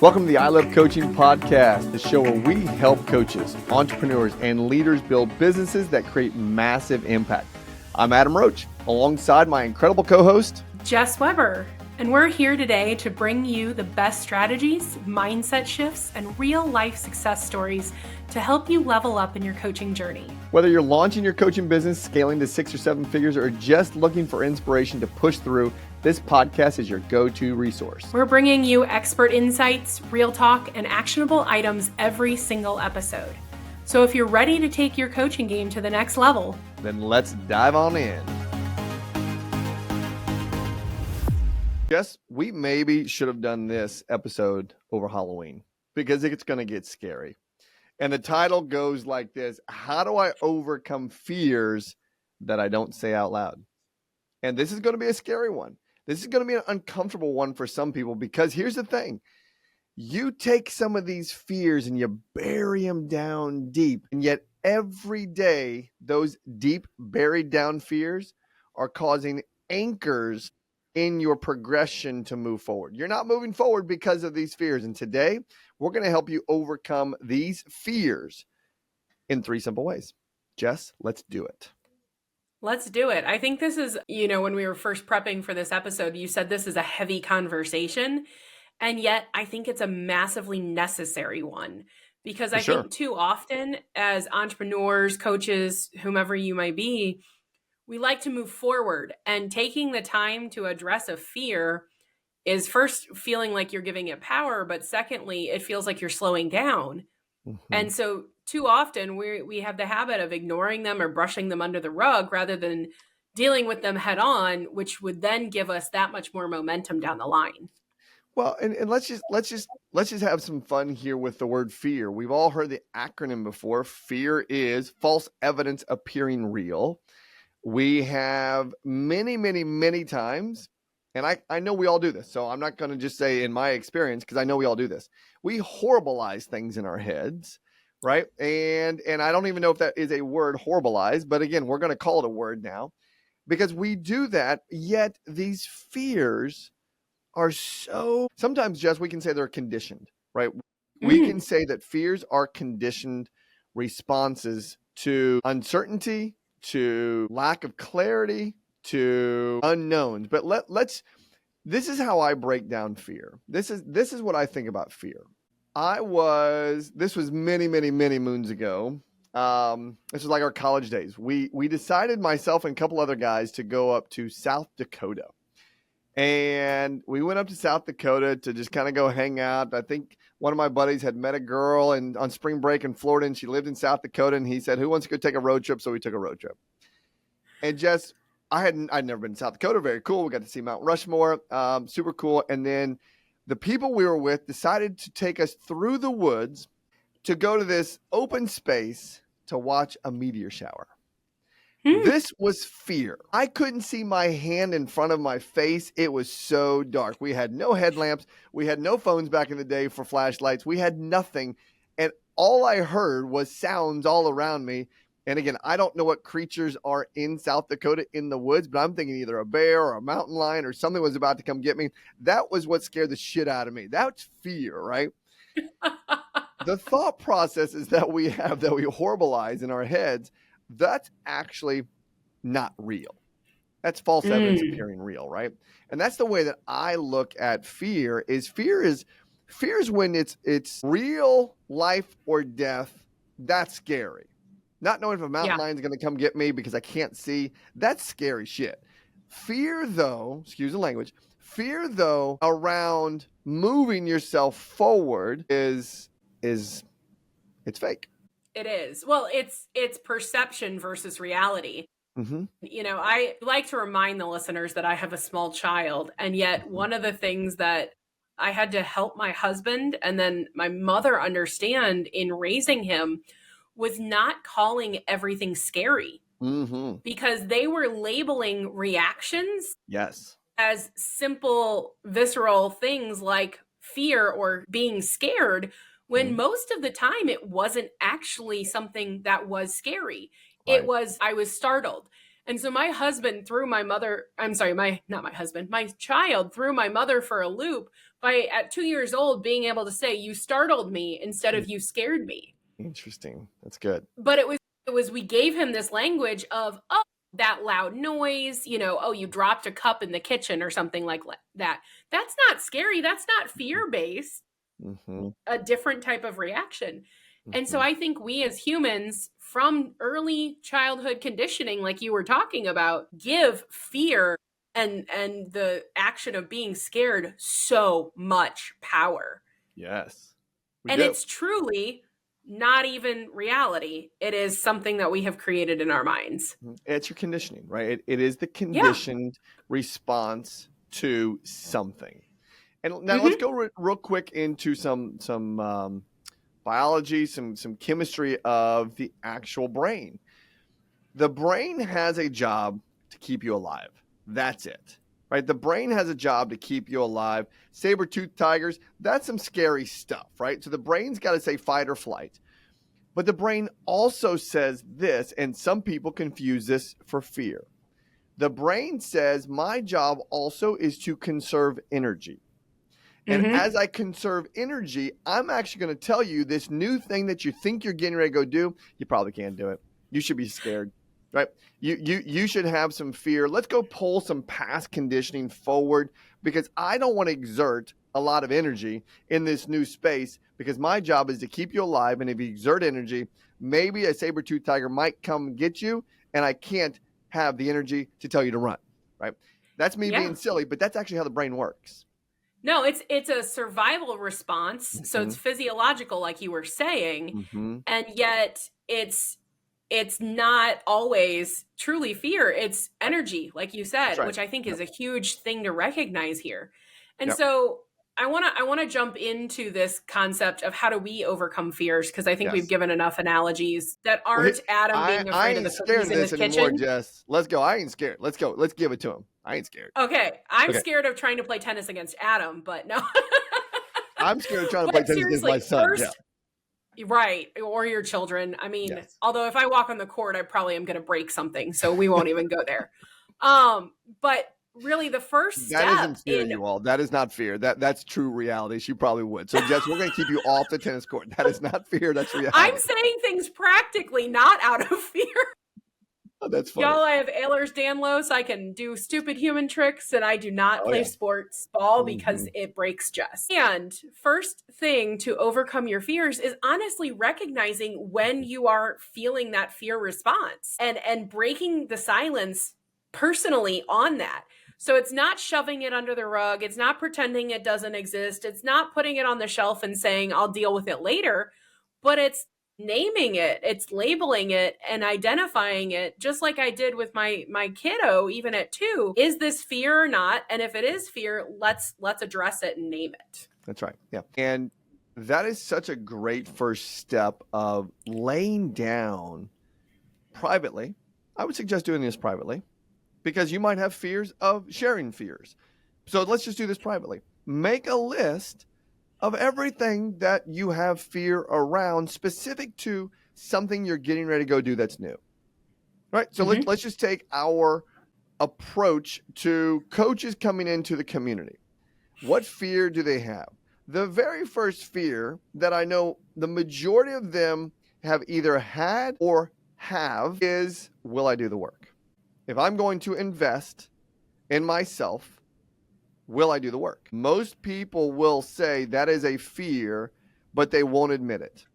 Welcome to the I Love Coaching podcast, the show where we help coaches, entrepreneurs, and leaders build businesses that create massive impact. I'm Adam Roach, alongside my incredible co-host, Jess Webber, and we're here today to bring you the best strategies, mindset shifts, and real-life success stories to help you level up in your coaching journey. Whether you're launching your coaching business, scaling to 6 or 7 figures, or just looking for inspiration to push through, this podcast is your go-to resource. We're bringing you expert insights, real talk, and actionable items every single episode. So if you're ready to take your coaching game to the next level, then let's dive on in. Jess, we maybe should have done this episode over Halloween because it's going to get scary. And the title goes like this: how do I overcome fears that I don't say out loud? And this is going to be a scary one. This is going to be an uncomfortable one for some people, because here's the thing. You take some of these fears and you bury them down deep. And yet every day, those deep buried down fears are causing anchors in your progression to move forward. You're not moving forward because of these fears. And today, we're going to help you overcome these fears in 3 simple ways. Jess, let's do it. let's do it. I think this is, when we were first prepping for this episode, you said this is a heavy conversation. And yet I think it's a massively necessary one, because I think too often as entrepreneurs, coaches, whomever you might be, we like to move forward, and taking the time to address a fear is first feeling like you're giving it power, but secondly, it feels like you're slowing down. Mm-hmm. And so too often we have the habit of ignoring them or brushing them under the rug rather than dealing with them head on, which would then give us that much more momentum down the line. Well, and let's just have some fun here with the word fear. We've all heard the acronym before. Fear is false evidence appearing real. We have many times, and I know we all do this, so I'm not going to just say in my experience, because I know we all do this. We horribilize things in our heads, right? And I don't even know if that is a word, horribilize, but again, we're going to call it a word now, because we do that. Yet these fears are sometimes, Jess, we can say they're conditioned, right? We can say that fears are conditioned responses to uncertainty, to lack of clarity, to unknowns. But this is how I break down fear. This is what I think about fear. This was many moons ago. This was like our college days. We decided, myself and a couple other guys, to go up to South Dakota. And we went up to South Dakota to just kind of go hang out. I think one of my buddies had met a girl on spring break in Florida, and she lived in South Dakota. And he said, "Who wants to go take a road trip?" So we took a road trip. And Jess, I'd never been to South Dakota. Very cool. We got to see Mount Rushmore. Super cool. And then the people we were with decided to take us through the woods to go to this open space to watch a meteor shower. This was fear. I couldn't see my hand in front of my face. It was so dark. We had no headlamps. We had no phones back in the day for flashlights. We had nothing. And all I heard was sounds all around me. And again, I don't know what creatures are in South Dakota in the woods, but I'm thinking either a bear or a mountain lion or something was about to come get me. That was what scared the shit out of me. That's fear, right? The thought processes that we have, that we horribilize in our heads, that's actually not real. That's false evidence appearing real, right? And that's the way that I look at fear. Fear is when it's real life or death. That's scary. Not knowing if a mountain lion is going to come get me because I can't see. That's scary shit. Fear, though, excuse the language, around moving yourself forward is it's fake. It is. Well, it's perception versus reality. Mm-hmm. I like to remind the listeners that I have a small child. And yet one of the things that I had to help my husband and then my mother understand in raising him was not calling everything scary. Because they were labeling reactions as simple, visceral things like fear or being scared, when most of the time it wasn't actually something that was scary. Right. I was startled. And so my husband threw my child threw my mother for a loop by at 2 years old being able to say, you startled me instead of you scared me. Interesting. That's good. But it was we gave him this language of, oh, that loud noise, oh, you dropped a cup in the kitchen or something like that. That's not scary. That's not fear based. Mm-hmm. A different type of reaction. And so Mm-hmm. I think we as humans, from early childhood conditioning, like you were talking about, give fear and the action of being scared so much power. Yes, we And do. it's truly not even reality. It is something that we have created in our minds. It's your conditioning, right? It is the Yeah. conditioned response to something. And now let's Mm-hmm. go real quick into some biology, some chemistry of the actual brain. The brain has a job to keep you alive. That's it. Right? The brain has a job to keep you alive. Saber-toothed tigers, that's some scary stuff, right? So the brain's got to say fight or flight. But the brain also says this, and some people confuse this for fear. The brain says, my job also is to conserve energy. And Mm-hmm. as I conserve energy, I'm actually going to tell you this new thing that you think you're getting ready to go do. You probably can't do it. You should be scared, right? You should have some fear. Let's go pull some past conditioning forward because I don't want to exert a lot of energy in this new space because my job is to keep you alive. And if you exert energy, maybe a saber-toothed tiger might come get you, and I can't have the energy to tell you to run, right? That's me Yeah. being silly, but that's actually how the brain works. No, it's a survival response. So it's physiological, like you were saying, Mm-hmm. and yet it's not always truly fear. It's energy, like you That's said, right. which I think is a huge thing to recognize here. And Yep. so I wanna jump into this concept of how do we overcome fears, because I think we've Yes. given enough analogies that Well, aren't Adam being I afraid of ain't the scared cookies of in his this anymore, kitchen. Jess. Let's go. I ain't scared. Let's go. Let's give it to him. I ain't scared. Okay, I'm Okay. scared of trying to play tennis against Adam, but no. I'm scared of trying to play But tennis against my seriously, son. Yeah. first, right, or your children. I mean, Yes. although if I walk on the court, I probably am going to break something, so we won't even go there. But really, the first That step isn't fear, in you all. That is not fear. That's true reality. She probably would. So, Jess, we're going to keep you off the tennis court. That is not fear. That's I'm reality. saying things practically, not out of fear. Oh, that's funny. Y'all, I have Ehlers-Danlos. I can do stupid human tricks, and I do not play sports ball because it breaks Jess. And first thing to overcome your fears is honestly recognizing when you are feeling that fear response and breaking the silence personally on that. So it's not shoving it under the rug. It's not pretending it doesn't exist. It's not putting it on the shelf and saying, I'll deal with it later, but it's naming it, it's labeling it and identifying it, just like I did with my kiddo even at 2. Is this fear or not? And if it is fear, let's address it and name it. That's right. Yeah. And that is such a great first step of laying down privately. I would suggest doing this privately because you might have fears of sharing fears. So let's just do this privately. Make a list of everything that you have fear around specific to something you're getting ready to go do that's new. Right? So let's just take our approach to coaches coming into the community. What fear do they have? The very first fear that I know the majority of them have either had or have is, will I do the work? If I'm going to invest in myself, will I do the work? Most people will say that is a fear, but they won't admit it.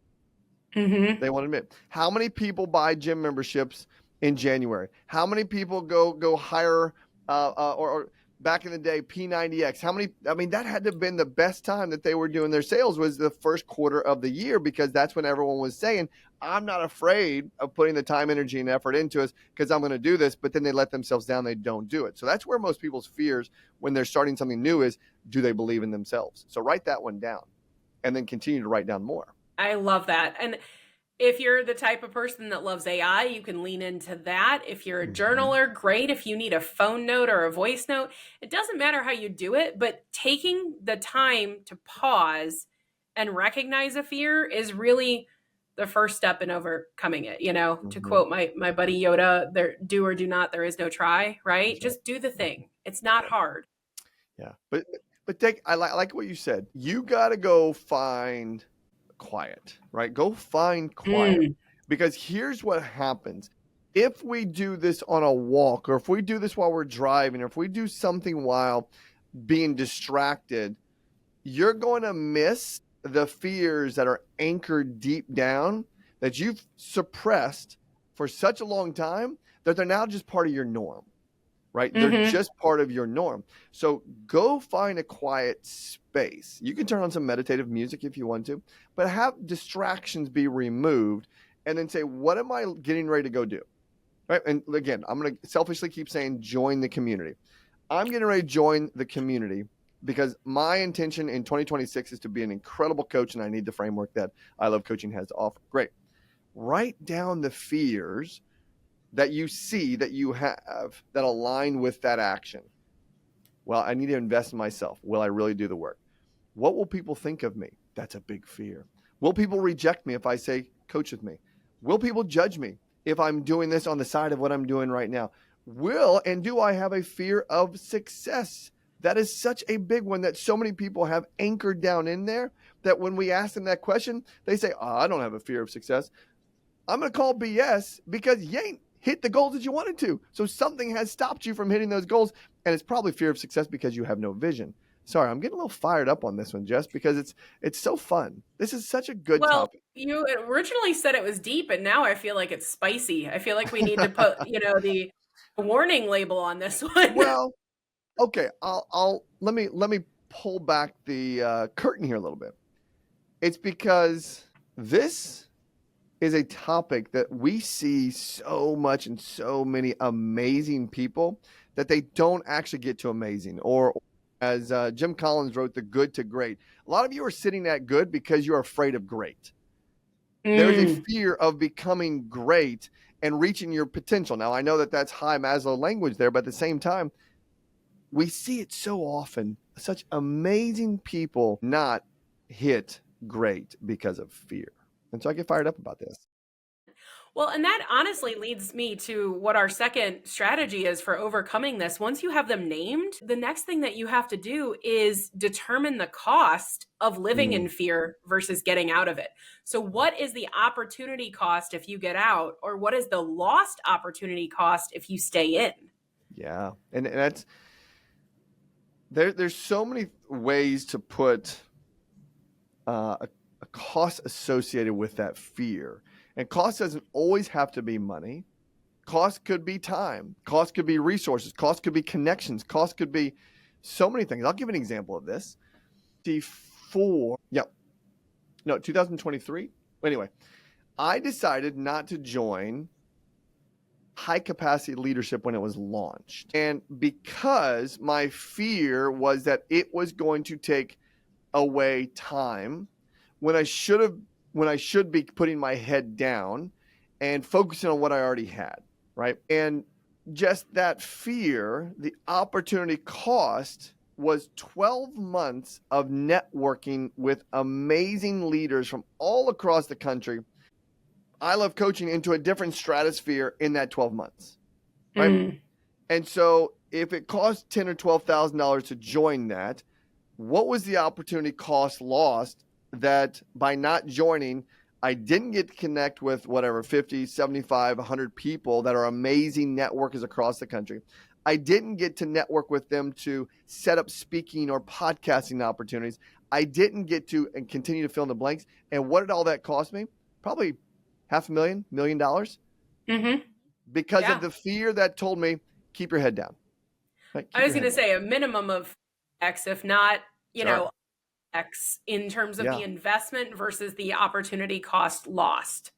They won't admit it. How many people buy gym memberships in January? How many people go hire or back in the day P90X? How many? I mean, that had to have been the best time that they were doing their sales was the first quarter of the year because that's when everyone was saying, I'm not afraid of putting the time, energy, and effort into it because I'm going to do this. But then they let themselves down. They don't do it. So that's where most people's fears when they're starting something new is, do they believe in themselves? So write that one down and then continue to write down more. I love that. And if you're the type of person that loves AI, you can lean into that. If you're a journaler, great. If you need a phone note or a voice note, it doesn't matter how you do it, but taking the time to pause and recognize a fear is really the first step in overcoming it. To quote my buddy Yoda, there, do or do not, there is no try, right? Just do the thing. It's not hard. Yeah. But But I like what you said. You got to go find quiet, right? Go find quiet. Mm. Because here's what happens. If we do this on a walk, or if we do this while we're driving, or if we do something while being distracted, you're going to miss the fears that are anchored deep down that you've suppressed for such a long time that they're now just part of your norm, right? They're Mm-hmm. just part of your norm. So go find a quiet space. You can turn on some meditative music if you want to, but have distractions be removed and then say, what am I getting ready to go do? Right. And again, I'm going to selfishly keep saying, join the community. I'm getting ready to join the community because my intention in 2026 is to be an incredible coach, and I need the framework that I Love Coaching has to offer. Great. Write down the fears that you see that you have that align with that action. Well, I need to invest in myself. Will I really do the work? What will people think of me? That's a big fear. Will people reject me if I say, coach with me? Will people judge me if I'm doing this on the side of what I'm doing right now? Do I have a fear of success? That is such a big one that so many people have anchored down in there that when we ask them that question, they say, I don't have a fear of success. I'm going to call BS because you ain't hit the goals that you wanted to. So something has stopped you from hitting those goals. And it's probably fear of success because you have no vision. Sorry, I'm getting a little fired up on this one, Jess, because it's so fun. This is such a good Well, topic. you originally said it was deep, and now I feel like it's spicy. I feel like we need to put, the warning label on this one. Well, okay, I'll let me pull back the curtain here a little bit. It's because this is a topic that we see so much in so many amazing people that they don't actually get to amazing. Or as Jim Collins wrote, the good to great. A lot of you are sitting at good because you're afraid of great. There's a Mm. fear of becoming great and reaching your potential. Now, I know that that's high Maslow language there, but at the same time, we see it so often. Such amazing people not hit great because of fear. And so I get fired up about this. Well, and that honestly leads me to what our second strategy is for overcoming this. Once you have them named, the next thing that you have to do is determine the cost of living Mm, in fear versus getting out of it. So, what is the opportunity cost if you get out, or what is the lost opportunity cost if you stay in? yeah. And that's there's so many ways to put a cost associated with that fear. And cost doesn't always have to be money. Cost could be time. Cost could be resources. Cost could be connections. Cost could be so many things. I'll give an example of this. Yeah, no, 2023. Anyway, I decided not to join high capacity leadership when it was launched. And because my fear was that it was going to take away time when I should be putting my head down and focusing on what I already had, right? And just that fear, the opportunity cost was 12 months of networking with amazing leaders from all across the country. I love coaching into a different stratosphere in that 12 months, right? Mm. And so if it costs $10,000 or $12,000 to join that, what was the opportunity cost lost that by not joining, I didn't get to connect with whatever 50, 75, 100 people that are amazing networkers across the country. I didn't get to network with them to set up speaking or podcasting opportunities. I didn't get to and continue to fill in the blanks. And what did all that cost me? Probably $500,000, $1 million Mm-hmm. because of Yeah. the fear that told me, keep your head down. Right? I Keep was your going head to down. say a minimum of X, if not, Sure. X in terms of the Yeah. investment versus the opportunity cost lost.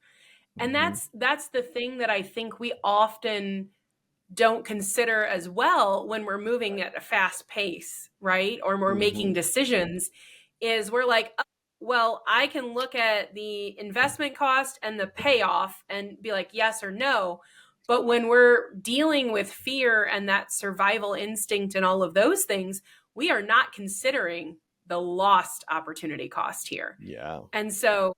And Mm-hmm. that's the thing that I think we often don't consider as well when we're moving at a fast pace, right? Or we're making Mm-hmm. decisions is we're like, "Oh, well, I can look at the investment cost and the payoff and be like yes or no." But when we're dealing with fear and that survival instinct and all of those things, we are not considering the lost opportunity cost here. Yeah. And so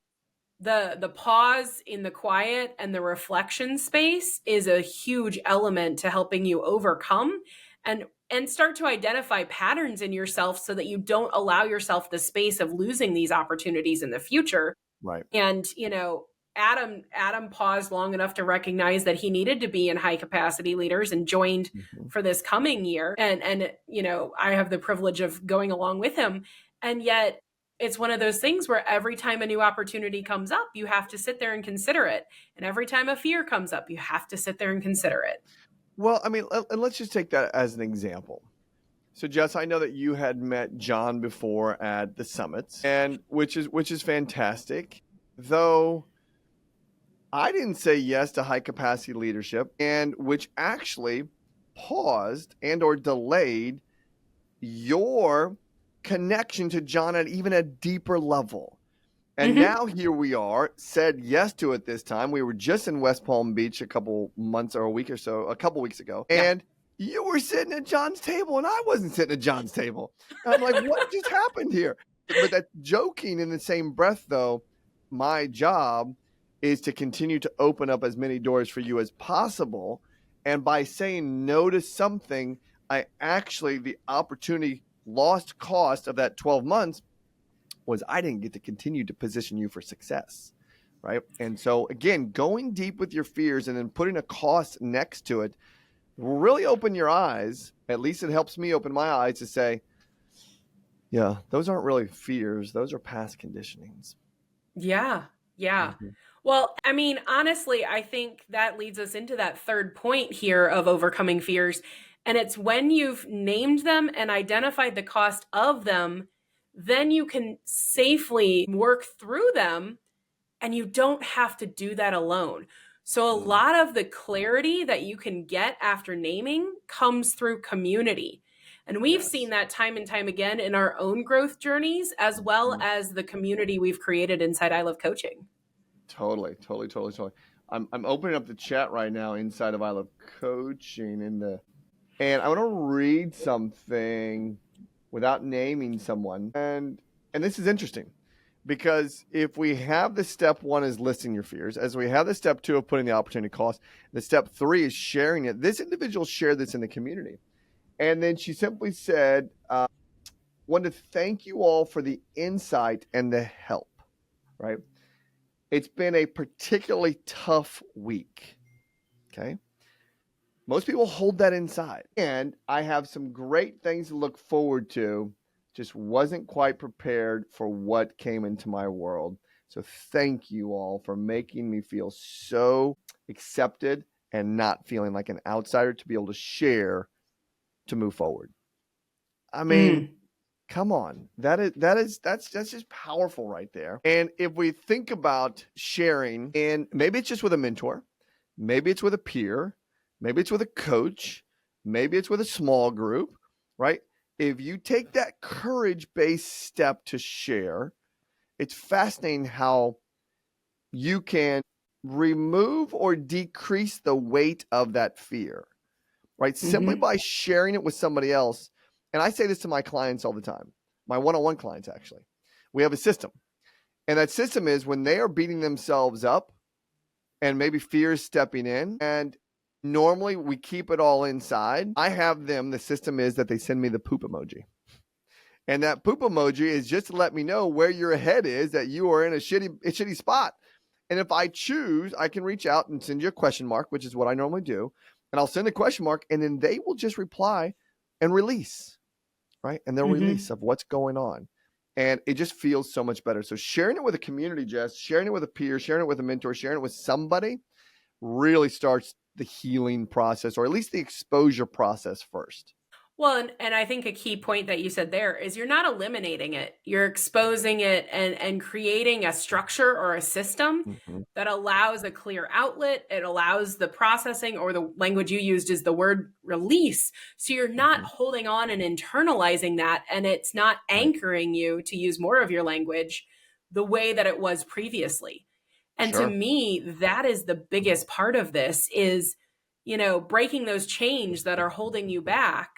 the pause in the quiet and the reflection space is a huge element to helping you overcome and start to identify patterns in yourself so that you don't allow yourself the space of losing these opportunities in the future. Right. And, Adam paused long enough to recognize that he needed to be in high capacity leaders and joined Mhm. for this coming year. And I have the privilege of going along with him. And yet it's one of those things where every time a new opportunity comes up, you have to sit there and consider it. And every time a fear comes up, you have to sit there and consider it. Well, I mean, and let's just take that as an example. So, Jess, I know that you had met John before at the summits, and which is fantastic. Though I didn't say yes to high capacity leadership, and which actually paused and or delayed your connection to John at even a deeper level. And Mm-hmm. now here we are, said yes to it this time. We were just in West Palm Beach a couple months or a couple weeks ago. Yeah. And you were sitting at John's table and I wasn't sitting at John's table. And I'm like, what just happened here? But that joking in the same breath, though, my job is to continue to open up as many doors for you as possible. And by saying no to something, I actually, the opportunity lost cost of that 12 months was I didn't get to continue to position you for success, right? And so again, going deep with your fears and then putting a cost next to it will really open your eyes. At least it helps me open my eyes to say, yeah, those aren't really fears. Those are past conditionings. Yeah. Yeah. Mhm. Well, I mean, honestly, I think that leads us into that third point here of overcoming fears. And it's when you've named them and identified the cost of them, then you can safely work through them and you don't have to do that alone. So, a Mm. lot of the clarity that you can get after naming comes through community. And we've seen Yes. that time and time again in our own growth journeys, as well Mhm. as the community we've created inside I Love Coaching. Totally. I'm opening up the chat right now inside of I Love Coaching and I want to read something without naming someone. And this is interesting because if we have the step one is listing your fears, as we have the step two of putting the opportunity cost, the step three is sharing it. This individual shared this in the community. And then she simply said, wanted to thank you all for the insight and the help, right? It's been a particularly tough week. Okay. Most people hold that inside. And I have some great things to look forward to. Just wasn't quite prepared for what came into my world. So thank you all for making me feel so accepted and not feeling like an outsider to be able to share to move forward. I mean, Mm. come on. That's just powerful right there. And if we think about sharing, and maybe it's just with a mentor, maybe it's with a peer, maybe it's with a coach, maybe it's with a small group, right? If you take that courage-based step to share, it's fascinating how you can remove or decrease the weight of that fear, right? Simply Mm-hmm. by sharing it with somebody else. And I say this to my clients all the time, my one-on-one clients, actually. We have a system. And that system is when they are beating themselves up and maybe fear is stepping in, and normally we keep it all inside. I have them, the system is that they send me the poop emoji. And that poop emoji is just to let me know where your head is, that you are in a shitty spot. And if I choose, I can reach out and send you a question mark, which is what I normally do. And I'll send a question mark, and then they will just reply and release, right? And they'll Mm-hmm. release of what's going on. And it just feels so much better. So sharing it with a community, Jess, sharing it with a peer, sharing it with a mentor, sharing it with somebody really starts the healing process, or at least the exposure process first. Well, and I think a key point that you said there is you're not eliminating it. You're exposing it and creating a structure or a system Mm-hmm. that allows a clear outlet. It allows the processing, or the language you used is the word release. So you're not Mm-hmm. holding on and internalizing that, and it's not Right. anchoring you, to use more of your language, the way that it was previously. And to Sure. me, that is the biggest part of this is, breaking those chains that are holding you back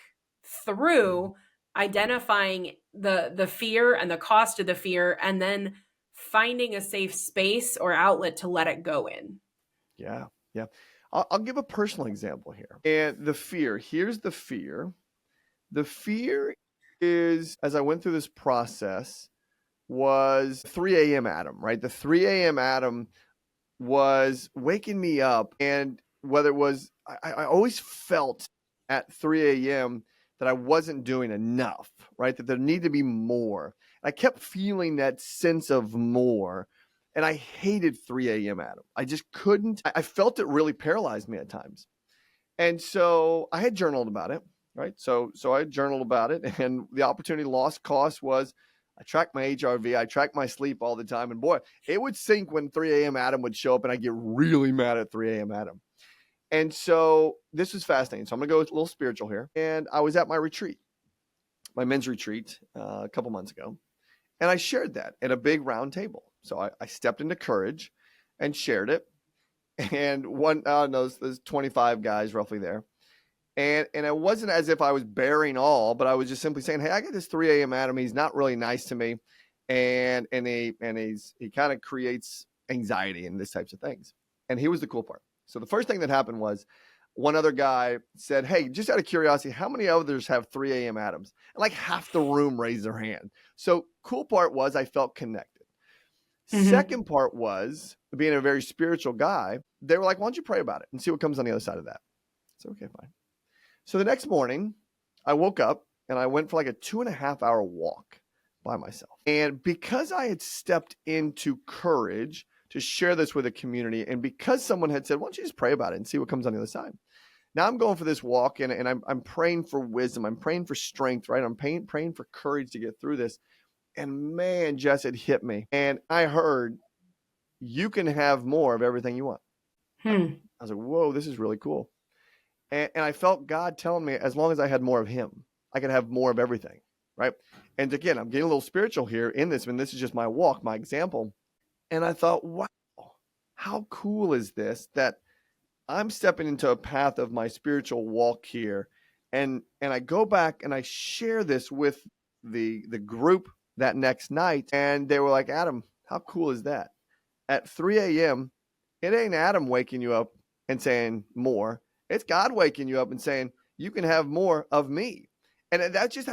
through identifying the fear and the cost of the fear, and then finding a safe space or outlet to let it go in. Yeah. Yeah. I'll give a personal example here. And the fear, here's the fear. The fear is, as I went through this process, was 3 a.m. Adam, right? The 3 a.m. Adam was waking me up. And whether it was, I always felt at 3 a.m. that I wasn't doing enough, right? That there needed to be more. I kept feeling that sense of more. And I hated 3 a.m. Adam. I just couldn't. I felt it really paralyzed me at times. And so I had journaled about it, right? So I journaled about it, and the opportunity lost cost was I tracked my HRV, I tracked my sleep all the time, and boy, it would sink when 3 a.m. Adam would show up, and I get really mad at 3 a.m. Adam. And so this was fascinating. So I'm gonna go a little spiritual here. And I was at my retreat, my men's retreat, a couple months ago, and I shared that at a big round table. So I stepped into courage and shared it. And one, I don't know, there's 25 guys roughly there. And it wasn't as if I was bearing all, but I was just simply saying, hey, I got this 3 a.m. Adam. He's not really nice to me. And he kind of creates anxiety and this types of things. And here was the cool part. So the first thing that happened was one other guy said, hey, just out of curiosity, how many others have 3 a.m. Adams? And like half the room raised their hand. So cool part was I felt connected. Second part was, being a very spiritual guy, they were like, why don't you pray about it and see what comes on the other side of that? So, okay, fine. So the next morning, I woke up and I went for like a 2.5-hour walk by myself. And because I had stepped into courage to share this with a community, and because someone had said, why don't you just pray about it and see what comes on the other side? Now I'm going for this walk, and I'm praying for wisdom. I'm praying for strength, right? I'm praying for courage to get through this. And man, Jess, it hit me. And I heard, you can have more of everything you want. I was like, whoa, this is really cool. And I felt God telling me, as long as I had more of him, I could have more of everything, right? And again, I'm getting a little spiritual here in this, and this is just my walk, my example. And I thought, wow, how cool is this that I'm stepping into a path of my spiritual walk here. And I go back and I share this with the group that next night. And they were like, Adam, how cool is that? At 3 a.m., it ain't Adam waking you up and saying more. It's God waking you up and saying, you can have more of me. And that's just,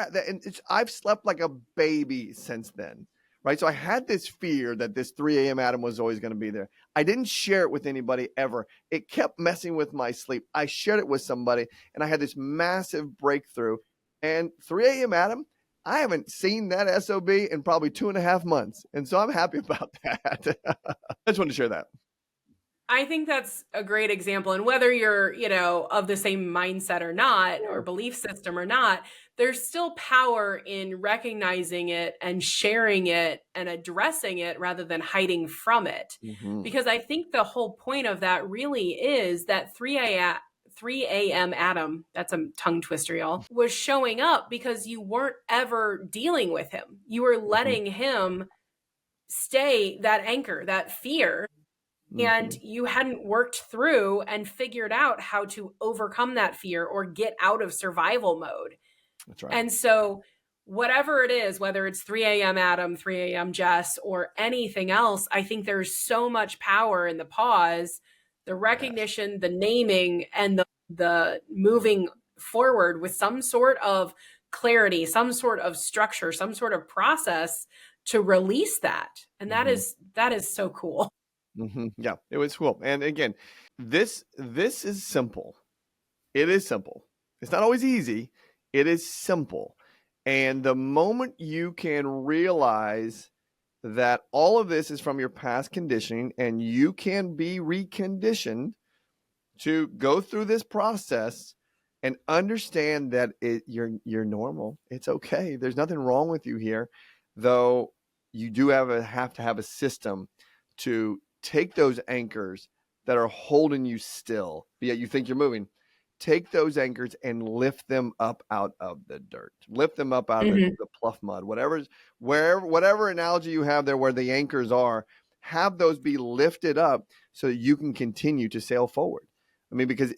I've slept like a baby since then, right? So I had this fear that this 3 a.m. Adam was always going to be there. I didn't share it with anybody ever. It kept messing with my sleep. I shared it with somebody, and I had this massive breakthrough. And 3 a.m. Adam, I haven't seen that SOB in probably 2.5 months. And so I'm happy about that. I just wanted to share that. I think that's a great example. And whether you're, of the same mindset or not, or belief system or not, there's still power in recognizing it and sharing it and addressing it rather than hiding from it. Because I think the whole point of that really is that 3 a.m. Adam, that's a tongue twister, y'all, was showing up because you weren't ever dealing with him. You were letting him stay that anchor, that fear. And you hadn't worked through and figured out how to overcome that fear or get out of survival mode. That's right. And so whatever it is, whether it's 3 a.m. Adam, 3 a.m. Jess, or anything else, I think there's so much power in the pause, the recognition, the naming, and the moving forward with some sort of clarity, some sort of structure, some sort of process to release that. And that is so cool. Yeah, it was cool. And again, this is simple. It is simple. It's not always easy. It is simple. And the moment you can realize that all of this is from your past conditioning and you can be reconditioned to go through this process and understand that you're normal. It's okay. There's nothing wrong with you here, though you do have to have a system to take those anchors that are holding you still, but yet you think you're moving. Take those anchors and lift them up out of the dirt. Lift them up out of the pluff mud. Whatever analogy you have there where the anchors are, have those be lifted up so that you can continue to sail forward. I mean, because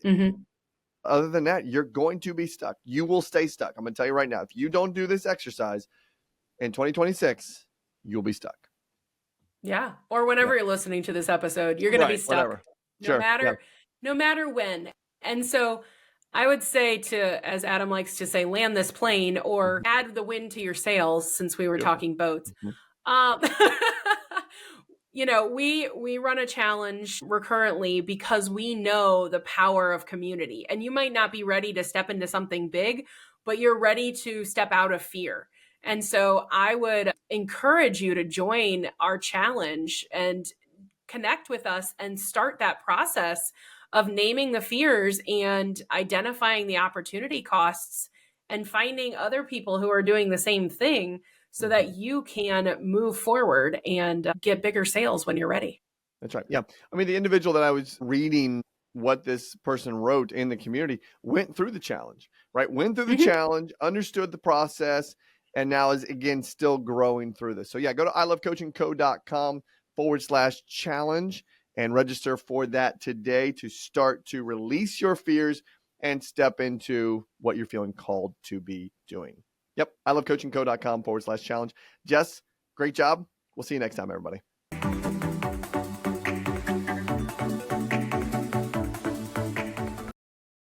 other than that, you're going to be stuck. You will stay stuck. I'm going to tell you right now, if you don't do this exercise in 2026, you'll be stuck. Yeah. Or whenever you're listening to this episode, you're going to be stuck. Whatever. No matter no matter when. And so I would say to, as Adam likes to say, land this plane or Mhm. add the wind to your sails, since we were Beautiful. talking boats. Mhm. Um, we run a challenge recurrently because we know the power of community. And you might not be ready to step into something big, but you're ready to step out of fear. And so I would encourage you to join our challenge and connect with us and start that process of naming the fears and identifying the opportunity costs and finding other people who are doing the same thing so Mhm. that you can move forward and get bigger sales when you're ready. That's right. Yeah. I mean, the individual that I was reading what this person wrote in the community went through the challenge, right? Went through the Mhm. challenge, understood the process, and now is again still growing through this. So, yeah, go to ilovecoachingco.com/challenge and register for that today to start to release your fears and step into what you're feeling called to be doing. Yep. ilovecoachingco.com/challenge. Jess, great job. We'll see you next time, everybody.